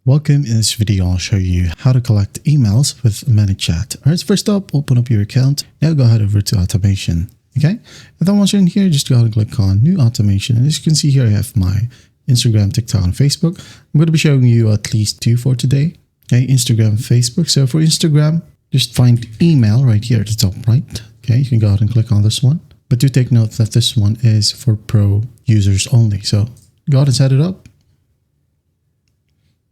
Welcome. In this video, I'll show you how to collect emails with ManyChat. Alright, so first up, open up your account. Now go ahead over to automation. Okay, and then once you're in here, just go ahead and click on new automation. And as you can see here, I have my Instagram, TikTok, and Facebook. I'm going to be showing you at least two for today. Okay, Instagram and Facebook. So for Instagram, just find email right here at the top right. Okay, you can go ahead and click on this one. But do take note that this one is for pro users only. So go ahead and set it up.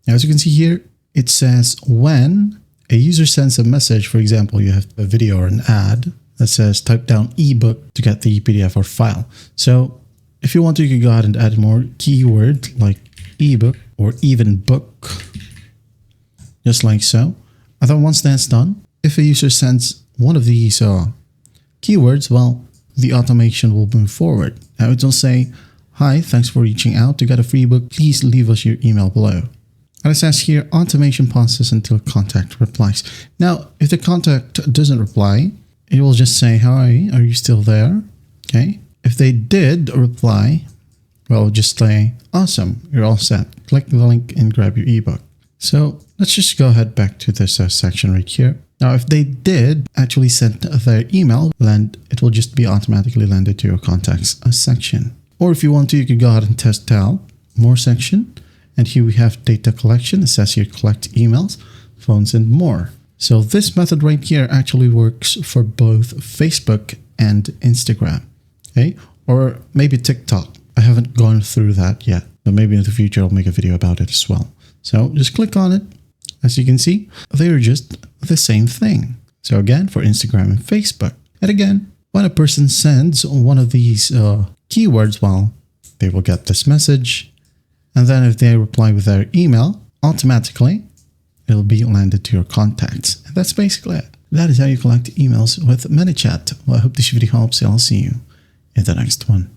Now, as you can see here, it says when a user sends a message, for example, you have a video or an ad that says type down ebook to get the PDF or file. So if you want to, you can go ahead and add more keyword like ebook or even book, just like so. And then once that's done, if a user sends one of these keywords, well, the automation will move forward. Now it will say, hi, thanks for reaching out. To get a free book, please leave us your email below. And it says here, automation pauses until contact replies. Now, if the contact doesn't reply, it will just say, hi, are you still there? Okay. If they did reply, well, just say, awesome, you're all set. Click the link and grab your ebook. So let's just go ahead back to this section right here. Now, if they did actually send their email, then it will just be automatically landed to your contacts section. Or if you want to, you can go ahead and test out more section. And here we have data collection. It says here collect emails, phones, and more. So this method right here actually works for both Facebook and Instagram, okay? Or maybe TikTok. I haven't gone through that yet, but maybe in the future I'll make a video about it as well. So just click on it. As you can see, they're just the same thing. So again, for Instagram and Facebook. And again, when a person sends one of these keywords, well, they will get this message. And then if they reply with their email, automatically, it'll be landed to your contacts. And that's basically it. That is how you collect emails with ManyChat. Well, I hope this video helps. I'll see you in the next one.